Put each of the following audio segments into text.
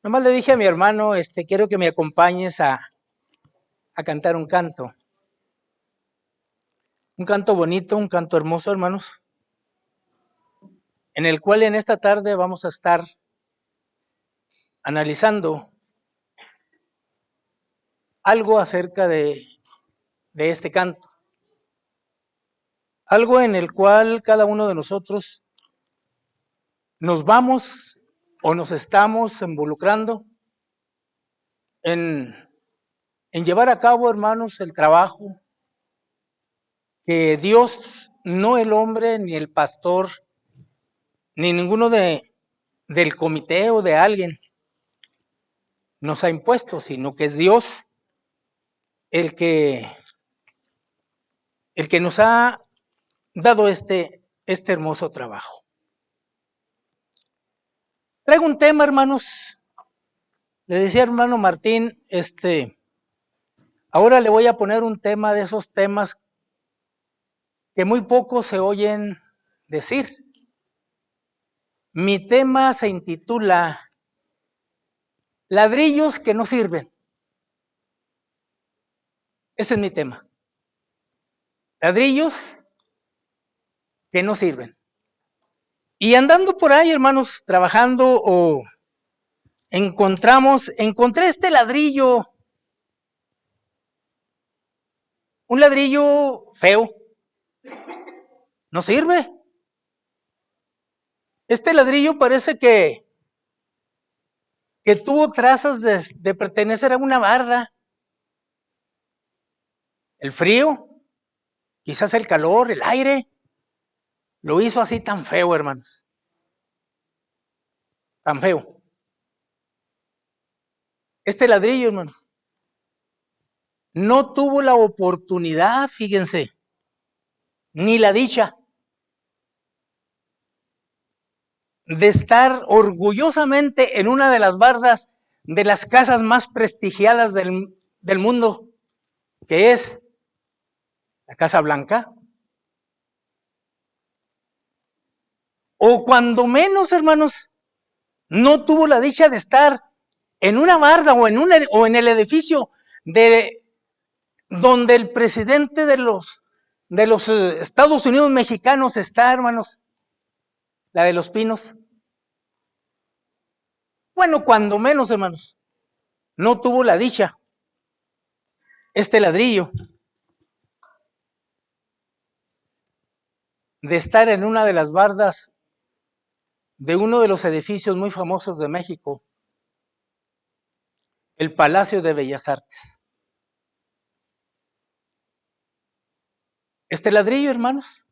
Nomás le dije a mi hermano, quiero que me acompañes a cantar un canto bonito, un canto hermoso, hermanos, en el cual en esta tarde vamos a estar analizando algo acerca de este canto, algo en el cual cada uno de nosotros nos vamos o nos estamos involucrando en, en llevar a cabo, hermanos, el trabajo que Dios, no el hombre, ni el pastor, ni ninguno del comité o de alguien nos ha impuesto, sino que es Dios el que, el que nos ha dado este hermoso trabajo. Traigo un tema, hermanos. Le decía hermano Martín, ahora le voy a poner un tema de esos temas que muy pocos se oyen decir. Mi tema se intitula Ladrillos que no sirven. Ese es mi tema. Ladrillos que no sirven. Y andando por ahí, hermanos, trabajando encontré este ladrillo, un ladrillo feo, no sirve. Este ladrillo parece que tuvo trazas de pertenecer a una barda. El frío, quizás el calor, el aire, lo hizo así tan feo, hermanos. Tan feo. Este ladrillo, hermanos, no tuvo la oportunidad, fíjense, ni la dicha de estar orgullosamente en una de las bardas de las casas más prestigiadas del mundo, que es la Casa Blanca. O cuando menos, hermanos, no tuvo la dicha de estar en una barda o en el edificio de donde el presidente de los Estados Unidos mexicanos está, hermanos, la de Los Pinos. Bueno, cuando menos, hermanos, no tuvo la dicha este ladrillo de estar en una de las bardas de uno de los edificios muy famosos de México, el Palacio de Bellas Artes. Este ladrillo, hermanos,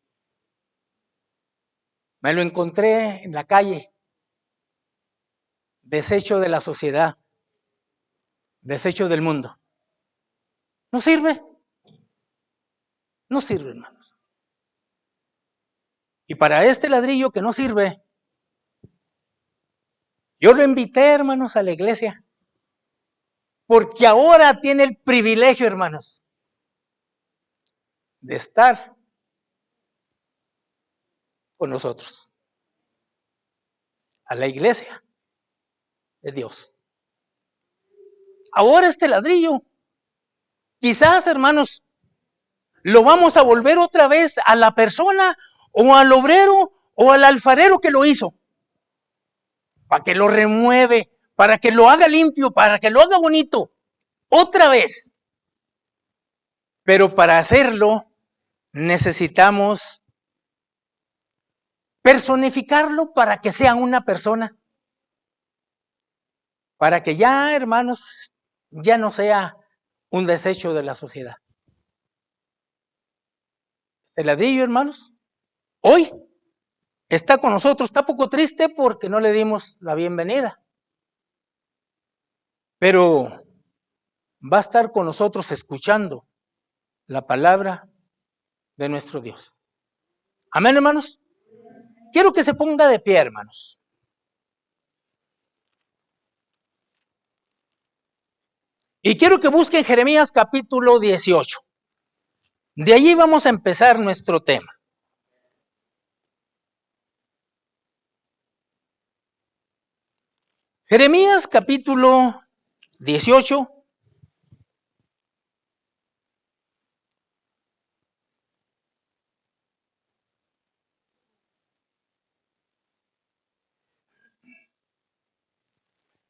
me lo encontré en la calle, desecho de la sociedad, desecho del mundo. No sirve, no sirve, hermanos. Y para este ladrillo que no sirve, yo lo invité, hermanos, a la iglesia, porque ahora tiene el privilegio, hermanos, de estar con nosotros, a la iglesia de Dios. Ahora este ladrillo, quizás, hermanos, lo vamos a volver otra vez a la persona o al obrero o al alfarero que lo hizo, para que lo remueve, para que lo haga limpio, para que lo haga bonito, otra vez. Pero para hacerlo necesitamos personificarlo para que sea una persona, para que ya, hermanos, ya no sea un desecho de la sociedad. Este ladrillo, hermanos, hoy está con nosotros, está poco triste porque no le dimos la bienvenida, pero va a estar con nosotros escuchando la palabra de nuestro Dios. Amén, hermanos. Quiero que se ponga de pie, hermanos. Y quiero que busquen Jeremías capítulo 18. De allí vamos a empezar nuestro tema. Jeremías capítulo 18.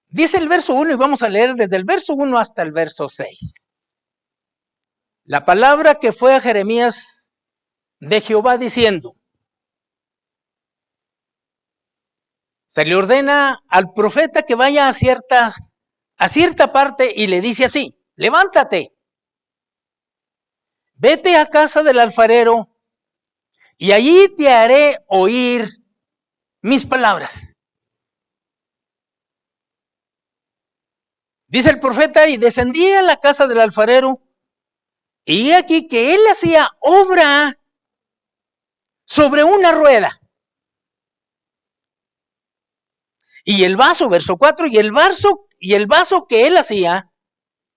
Dice el verso 1 y vamos a leer desde el verso 1 hasta el verso 6. La palabra que fue a Jeremías de Jehová diciendo, se le ordena al profeta que vaya a cierta parte y le dice así, levántate, vete a casa del alfarero y allí te haré oír mis palabras. Dice el profeta, y descendí a la casa del alfarero, y aquí que él hacía obra sobre una rueda. Y el vaso, verso 4, y el vaso que él hacía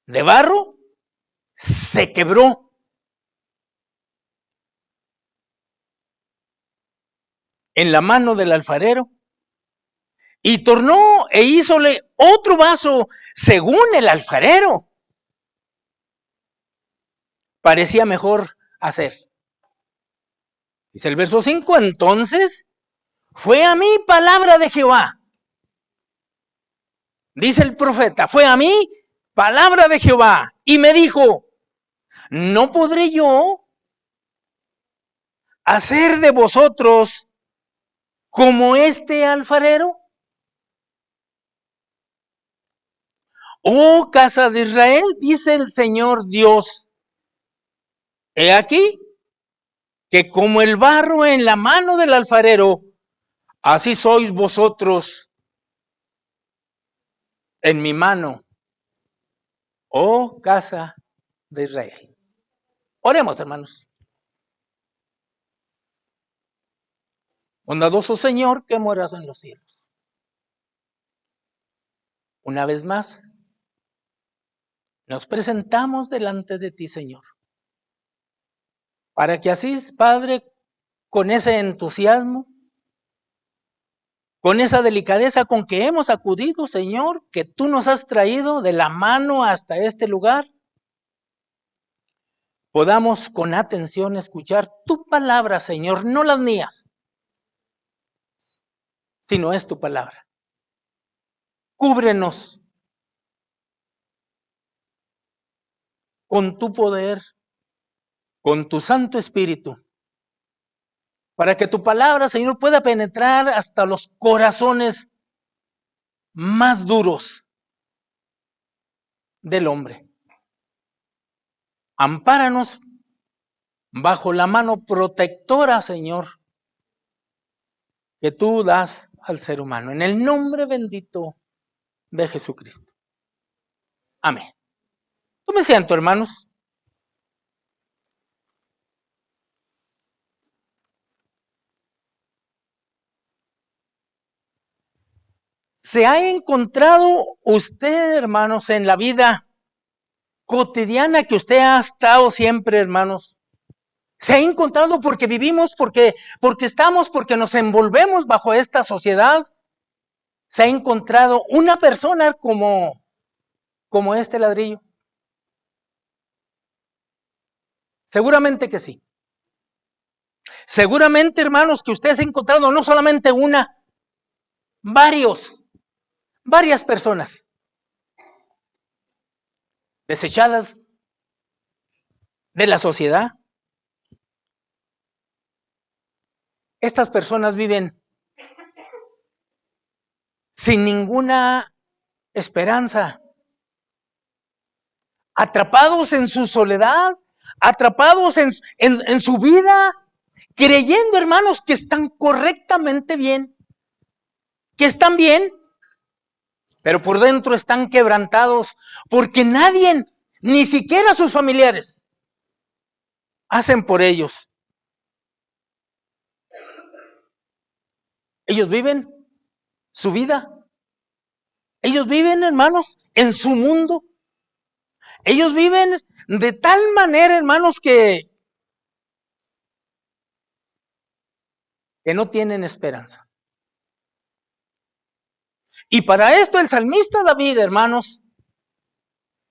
de barro se quebró. En la mano del alfarero. Y tornó e hízole otro vaso según el alfarero parecía mejor hacer. Dice el verso 5, entonces fue a mí palabra de Jehová. Dice el profeta, fue a mí palabra de Jehová. Y me dijo, ¿no podré yo hacer de vosotros como este alfarero? Oh casa de Israel, dice el Señor Dios, he aquí que como el barro en la mano del alfarero, así sois vosotros en mi mano, oh casa de Israel. Oremos, hermanos. Bondadoso Señor, que moras en los cielos. Una vez más, nos presentamos delante de ti, Señor, para que así, Padre, con ese entusiasmo, con esa delicadeza con que hemos acudido, Señor, que tú nos has traído de la mano hasta este lugar, podamos con atención escuchar tu palabra, Señor, no las mías, sino es tu palabra. Cúbrenos con tu poder, con tu Santo Espíritu, para que tu palabra, Señor, pueda penetrar hasta los corazones más duros del hombre. Ampáranos bajo la mano protectora, Señor, que tú das al ser humano. En el nombre bendito de Jesucristo. Amén. Tome asiento, hermanos. ¿Se ha encontrado usted, hermanos, en la vida cotidiana que usted ha estado siempre, hermanos? ¿Se ha encontrado porque vivimos, porque estamos, porque nos envolvemos bajo esta sociedad? ¿Se ha encontrado una persona como este ladrillo? Seguramente que sí. Seguramente, hermanos, que usted se ha encontrado no solamente una, varias personas desechadas de la sociedad. Estas personas viven sin ninguna esperanza, atrapados en su soledad, atrapados en su vida, creyendo, hermanos, que están correctamente bien, que están bien, pero por dentro están quebrantados porque nadie, ni siquiera sus familiares, hacen por ellos. Ellos viven su vida. Ellos viven, hermanos, en su mundo. Ellos viven de tal manera, hermanos, que no tienen esperanza. Y para esto el salmista David, hermanos,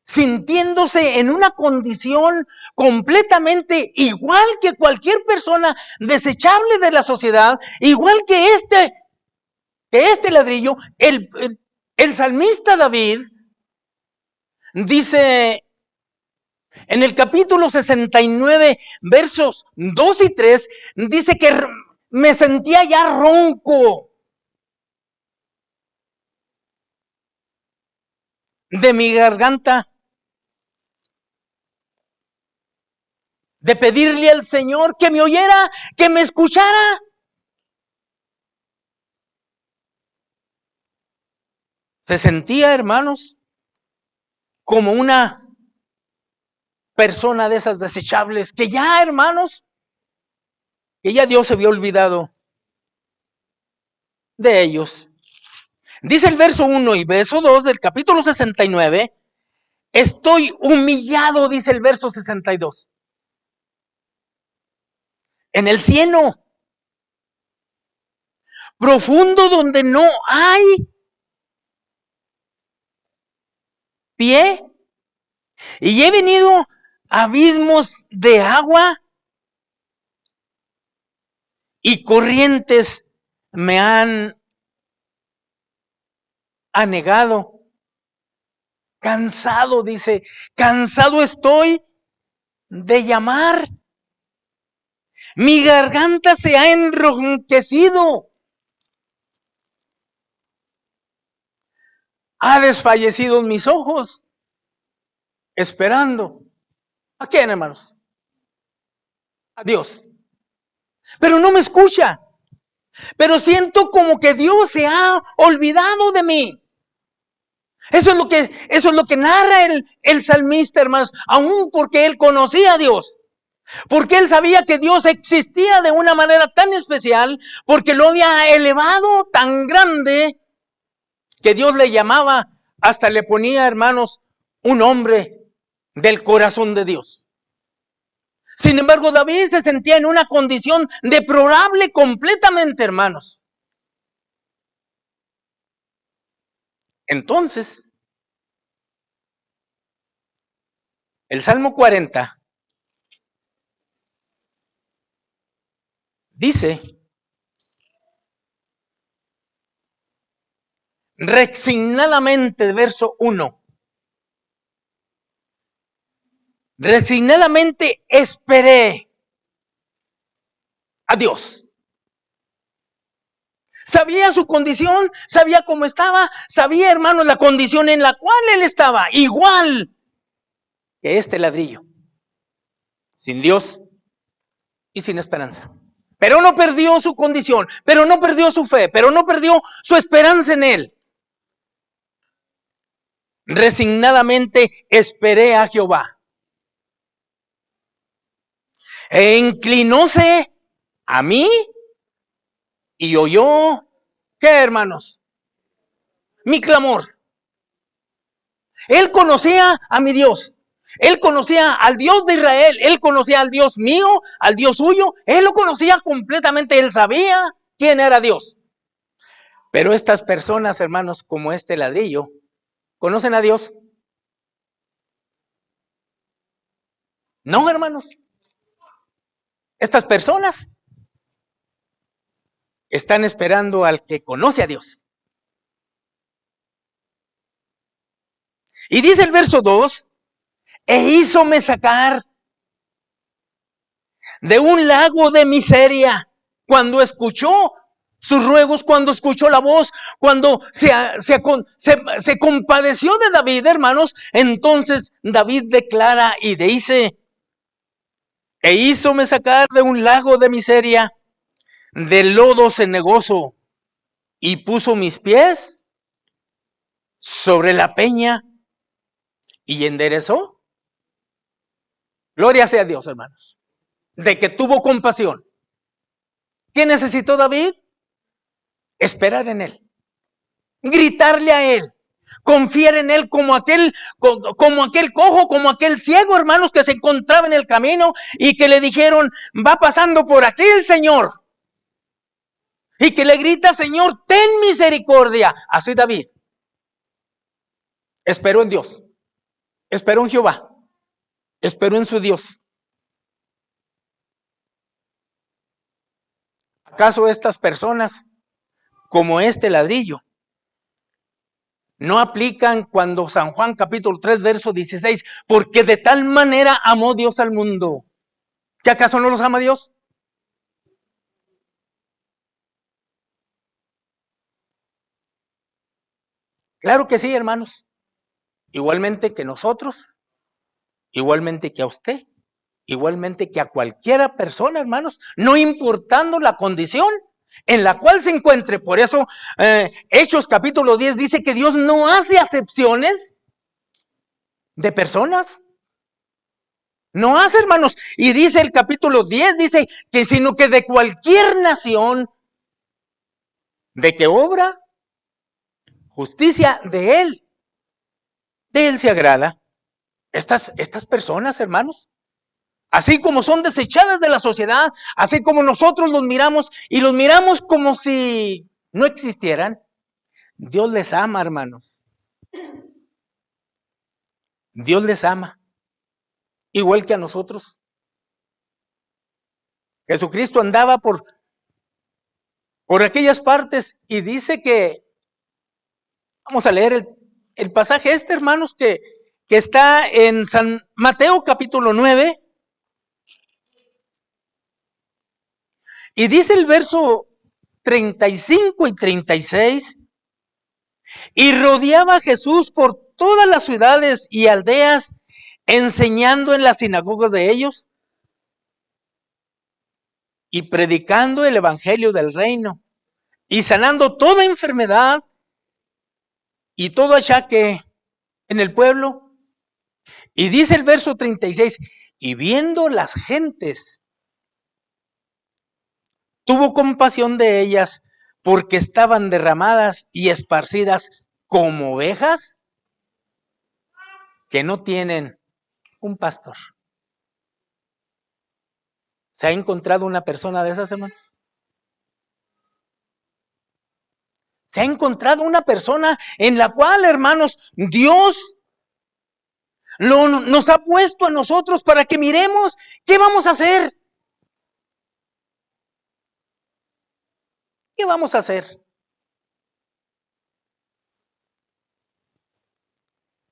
sintiéndose en una condición completamente igual que cualquier persona desechable de la sociedad, igual que este ladrillo, el salmista David dice en el capítulo 69, versos 2 y 3, dice que me sentía ya ronco de mi garganta, de pedirle al Señor que me oyera, que me escuchara. Se sentía, hermanos, como una persona de esas desechables, que ya, hermanos, que ya Dios se había olvidado de ellos. Dice el verso 1 y verso 2 del capítulo 69, estoy humillado, dice el verso 62. En el cieno profundo donde no hay pie, y he venido a abismos de agua y corrientes me han anegado. Cansado, dice, cansado estoy de llamar. Mi garganta se ha enronquecido. Ha desfallecido mis ojos, esperando. ¿A quién, hermanos? A Dios. Pero no me escucha. Pero siento como que Dios se ha olvidado de mí. Eso es lo que narra el salmista, hermanos, aún porque él conocía a Dios. Porque él sabía que Dios existía de una manera tan especial, porque lo había elevado tan grande, que Dios le llamaba, hasta le ponía, hermanos, un hombre del corazón de Dios. Sin embargo, David se sentía en una condición deplorable completamente, hermanos. Entonces, el Salmo 40 dice, resignadamente, verso 1, resignadamente esperé a Dios. Sabía su condición, sabía cómo estaba, sabía, hermanos, la condición en la cual él estaba, igual que este ladrillo, sin Dios y sin esperanza. Pero no perdió su condición, pero no perdió su fe, pero no perdió su esperanza en él. Resignadamente esperé a Jehová. E inclinóse a mí y oyó, ¿qué, hermanos? Mi clamor. Él conocía a mi Dios. Él conocía al Dios de Israel. Él conocía al Dios mío, al Dios suyo. Él lo conocía completamente. Él sabía quién era Dios. Pero estas personas, hermanos, como este ladrillo, ¿conocen a Dios? No, hermanos. Estas personas están esperando al que conoce a Dios. Y dice el verso 2, e hízome sacar de un lago de miseria. Cuando escuchó sus ruegos, cuando escuchó la voz, cuando se compadeció de David, hermanos, entonces David declara y dice, e hízome sacar de un lago de miseria, del lodo cenagoso, y puso mis pies sobre la peña y enderezó. Gloria sea a Dios, hermanos, de que tuvo compasión. ¿Qué necesitó David? Esperar en él, gritarle a él, confiar en él como aquel cojo, como aquel ciego, hermanos, que se encontraba en el camino y que le dijeron, va pasando por aquí el Señor. y que le grita: Señor, ten misericordia. Así David esperó en Dios, esperó en Jehová, esperó en su Dios. ¿Acaso estas personas, como este ladrillo, no aplican cuando San Juan capítulo 3 verso 16, porque de tal manera amó Dios al mundo? ¿Que acaso no los ama Dios? Claro que sí, hermanos. Igualmente que nosotros, igualmente que a usted, igualmente que a cualquiera persona, hermanos, no importando la condición en la cual se encuentre. Por eso Hechos capítulo 10 dice que Dios no hace acepciones de personas. No hace, hermanos. Y dice el capítulo 10, dice que sino que de cualquier nación, de que obra justicia, de él se agrada. Estas personas, hermanos, así como son desechadas de la sociedad, así como nosotros los miramos y los miramos como si no existieran, Dios les ama, hermanos. Dios les ama, igual que a nosotros. Jesucristo andaba por aquellas partes y dice que, vamos a leer el pasaje hermanos, que está en San Mateo capítulo 9, y dice el verso 35 y 36, y rodeaba a Jesús por todas las ciudades y aldeas, enseñando en las sinagogas de ellos y predicando el evangelio del reino y sanando toda enfermedad y todo achaque en el pueblo. Y dice el verso 36, y viendo las gentes, tuvo compasión de ellas, porque estaban derramadas y esparcidas como ovejas que no tienen un pastor. ¿Se ha encontrado una persona de esas, hermanos? Se ha encontrado una persona en la cual, hermanos, Dios nos ha puesto a nosotros para que miremos qué vamos a hacer. ¿Qué vamos a hacer?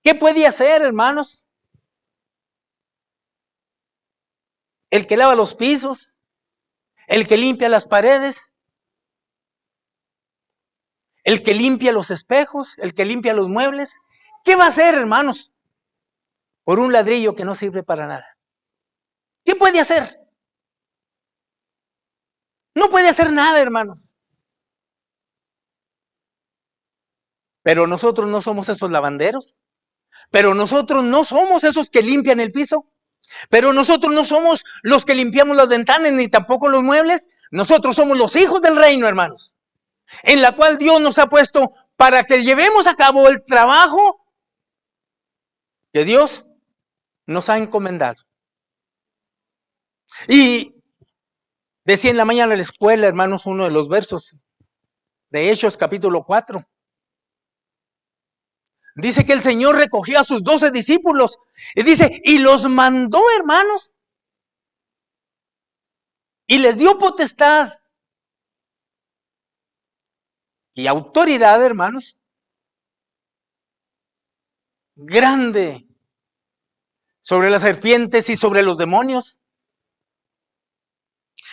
¿Qué puede hacer, hermanos? El que lava los pisos, el que limpia las paredes, el que limpia los espejos, el que limpia los muebles. ¿Qué va a hacer, hermanos, por un ladrillo que no sirve para nada? ¿Qué puede hacer? No puede hacer nada, hermanos. Pero nosotros no somos esos lavanderos. Pero nosotros no somos esos que limpian el piso. Pero nosotros no somos los que limpiamos las ventanas ni tampoco los muebles. Nosotros somos los hijos del reino, hermanos, en la cual Dios nos ha puesto para que llevemos a cabo el trabajo que Dios nos ha encomendado. Y decía en la mañana en la escuela, hermanos, uno de los versos de Hechos capítulo 4. Dice que el Señor recogió a sus 12 discípulos y dice, y los mandó, hermanos, y les dio potestad y autoridad, hermanos, grande sobre las serpientes y sobre los demonios.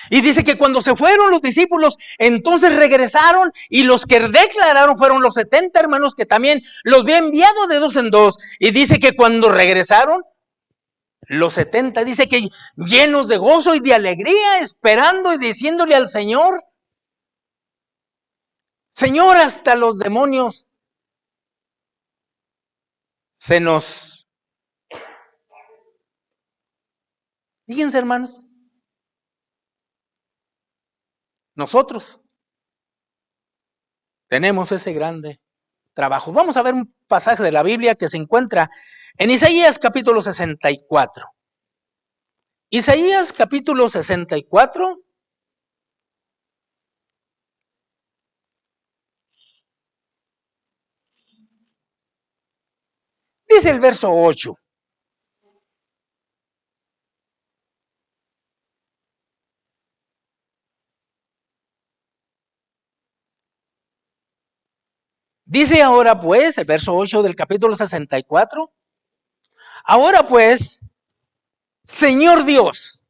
Y dice que cuando se fueron los discípulos, entonces regresaron y los que declararon fueron los 70 hermanos que también los había enviado de 2 en 2. Y dice que cuando regresaron, los 70, dice que llenos de gozo y de alegría, esperando y diciéndole al Señor, Señor, hasta los demonios se nos... Fíjense, hermanos, nosotros tenemos ese grande trabajo. Vamos a ver un pasaje de la Biblia que se encuentra en Isaías capítulo 64. Isaías capítulo 64. dice el verso 8? Dice ahora pues, el verso 8 del capítulo 64, ahora pues, Señor Dios,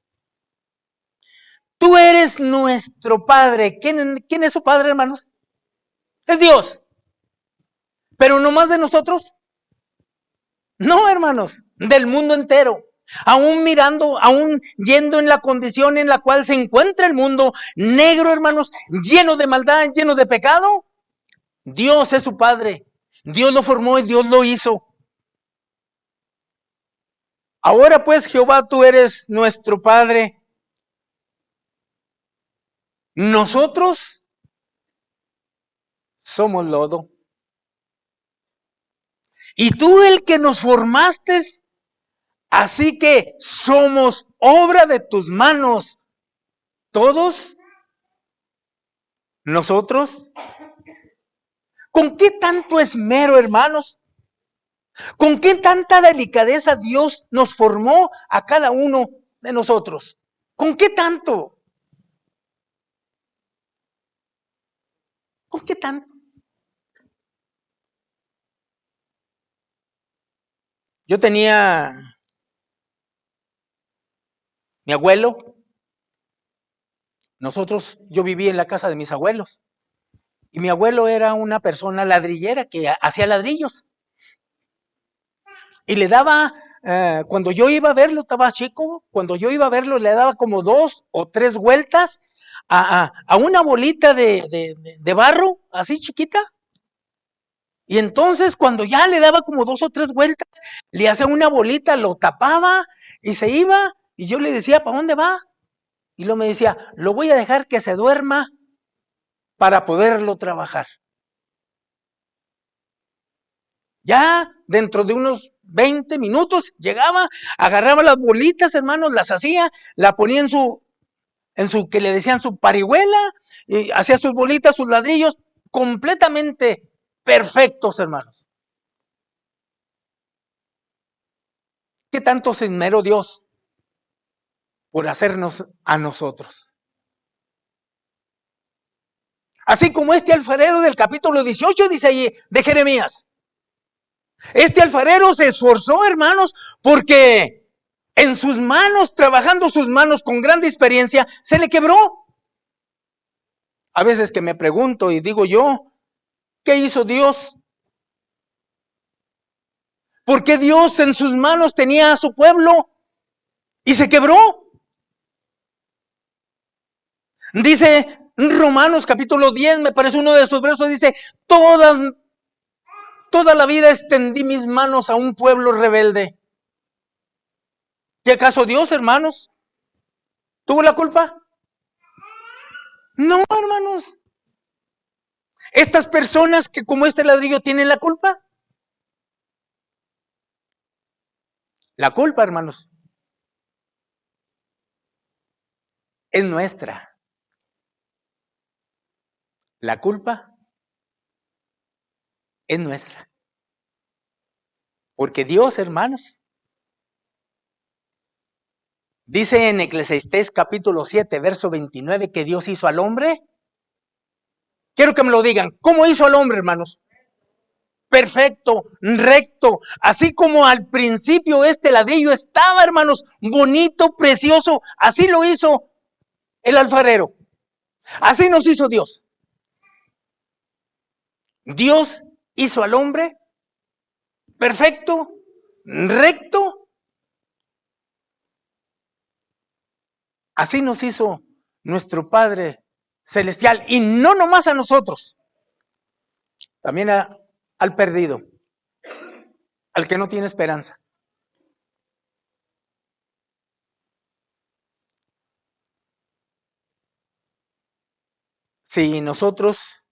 tú eres nuestro Padre. ¿Quién es su Padre, hermanos? Es Dios. Pero no más de nosotros. No, hermanos, del mundo entero. Aún mirando, aún yendo en la condición en la cual se encuentra el mundo negro, hermanos, lleno de maldad, lleno de pecado. Dios es su Padre. Dios lo formó y Dios lo hizo. Ahora pues, Jehová, tú eres nuestro Padre. Nosotros somos lodo. Y tú el que nos formaste, así que somos obra de tus manos. Todos nosotros. ¿Con qué tanto esmero, hermanos? ¿Con qué tanta delicadeza Dios nos formó a cada uno de nosotros? ¿Con qué tanto? ¿Con qué tanto? Yo tenía mi abuelo. Yo viví en la casa de mis abuelos. Y mi abuelo era una persona ladrillera que hacía ladrillos. Y le daba, cuando yo iba a verlo, estaba chico, cuando yo iba a verlo le daba como 2 o 3 vueltas a una bolita de barro, así chiquita. Y entonces cuando ya le daba como 2 o 3 vueltas, le hacía una bolita, lo tapaba y se iba. Y yo le decía, ¿para dónde va? Y luego me decía, lo voy a dejar que se duerma para poderlo trabajar. Ya dentro de unos 20 minutos llegaba, agarraba las bolitas, hermanos, las hacía, la ponía en su que le decían su parihuela, y hacía sus bolitas, sus ladrillos, completamente perfectos, hermanos. ¿Qué tanto se esmeró Dios por hacernos a nosotros? Así como este alfarero del capítulo 18 dice allí, de Jeremías. Este alfarero se esforzó, hermanos, porque en sus manos, trabajando sus manos con gran experiencia, se le quebró. A veces que me pregunto y digo yo, ¿qué hizo Dios? ¿Por qué Dios en sus manos tenía a su pueblo y se quebró? Dice Romanos capítulo 10, me parece uno de esos versos, dice, toda la vida extendí mis manos a un pueblo rebelde. ¿Y acaso Dios, hermanos, tuvo la culpa? No, hermanos. Estas personas que como este ladrillo tienen la culpa. La culpa, hermanos, es nuestra. La culpa es nuestra. Porque Dios, hermanos, dice en Eclesiastés capítulo 7, verso 29, que Dios hizo al hombre. Quiero que me lo digan. ¿Cómo hizo al hombre, hermanos? Perfecto, recto. Así como al principio este ladrillo estaba, hermanos, bonito, precioso. Así lo hizo el alfarero. Así nos hizo Dios. Dios hizo al hombre perfecto, recto. Así nos hizo nuestro Padre Celestial. Y no nomás a nosotros, también al perdido, al que no tiene esperanza. Si nosotros,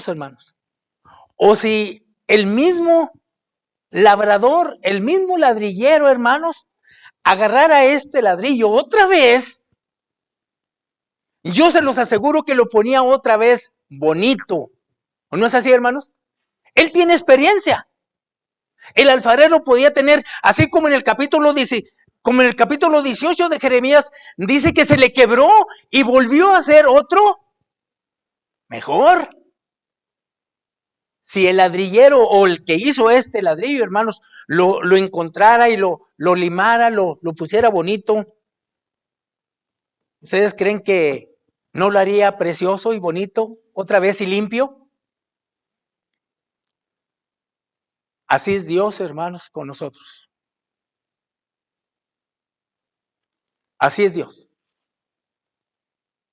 hermanos, o si el mismo labrador, el mismo ladrillero, hermanos, agarrara este ladrillo otra vez, yo se los aseguro que lo ponía otra vez bonito. ¿O no es así, hermanos? Él tiene experiencia. El alfarero podía tener, así como en el capítulo 18 de Jeremías, dice que se le quebró y volvió a hacer otro mejor. Si el ladrillero o el que hizo este ladrillo, hermanos, lo encontrara y lo limara, lo pusiera bonito, ¿ustedes creen que no lo haría precioso y bonito otra vez y limpio? Así es Dios, hermanos, con nosotros. Así es Dios.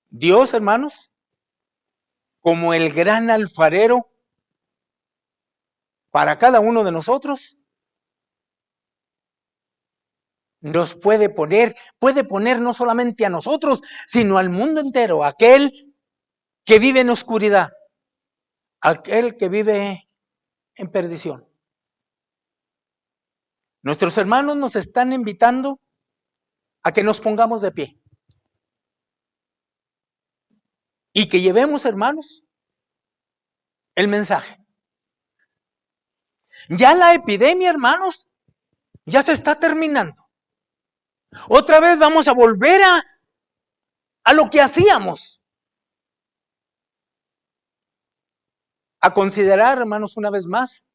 Dios, hermanos, como el gran alfarero para cada uno de nosotros, nos puede poner no solamente a nosotros, sino al mundo entero, aquel que vive en oscuridad, aquel que vive en perdición. Nuestros hermanos nos están invitando a que nos pongamos de pie y que llevemos, hermanos, el mensaje. Ya la epidemia, hermanos, ya se está terminando. Otra vez vamos a volver a lo que hacíamos. A considerar, hermanos, una vez más,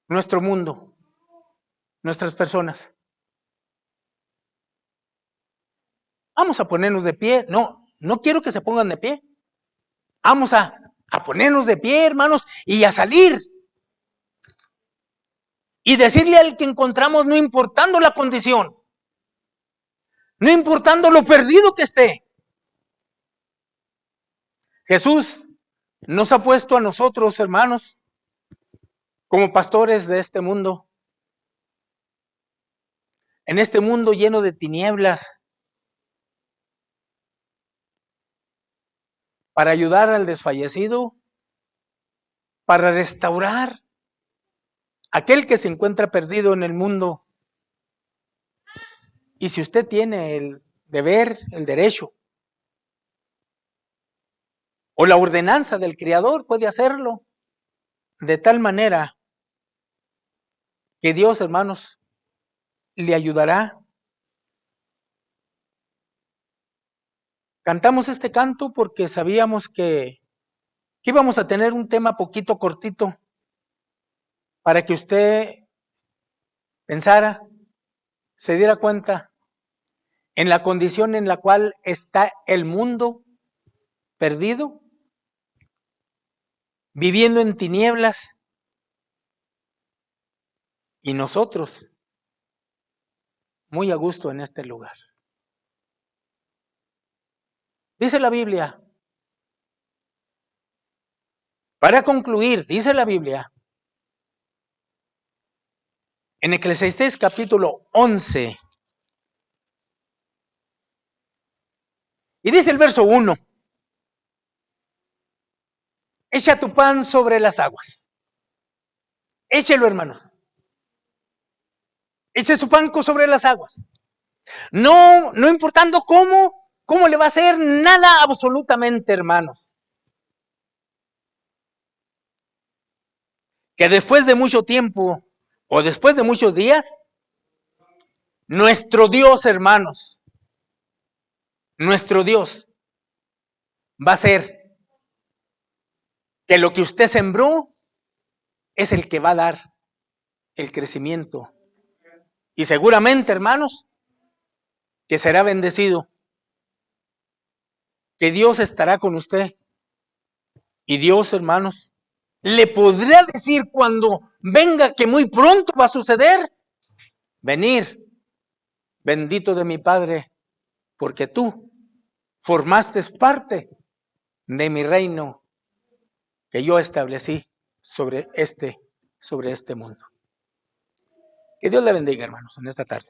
nuestro mundo, nuestras personas. Vamos a ponernos de pie. No quiero que se pongan de pie. Vamos a ponernos de pie, hermanos, y a salir. Y decirle al que encontramos, no importando la condición, no importando lo perdido que esté. Jesús nos ha puesto a nosotros, hermanos, como pastores de este mundo, en este mundo lleno de tinieblas, para ayudar al desfallecido, para restaurar aquel que se encuentra perdido en el mundo. Y si usted tiene el deber, el derecho, o la ordenanza del Creador, puede hacerlo de tal manera que Dios, hermanos, le ayudará. Cantamos este canto porque sabíamos que íbamos a tener un tema poquito cortito para que usted pensara, se diera cuenta en la condición en la cual está el mundo perdido, viviendo en tinieblas, y nosotros muy a gusto en este lugar. Dice la Biblia, para concluir, dice la Biblia, en Eclesiastés capítulo 11, y dice el verso 1, echa tu pan sobre las aguas. Échelo, hermanos. Eche su pan sobre las aguas. No importando cómo le va a hacer, nada absolutamente, hermanos. Que después de mucho tiempo, o después de muchos días, nuestro Dios, hermanos, nuestro Dios va a hacer que lo que usted sembró es el que va a dar el crecimiento. Y seguramente, hermanos, que será bendecido, que Dios estará con usted. Y Dios, hermanos, le podrá decir cuando venga que muy pronto va a suceder, venir, bendito de mi Padre, porque tú formaste parte de mi reino que yo establecí sobre este mundo. Que Dios le bendiga, hermanos, en esta tarde.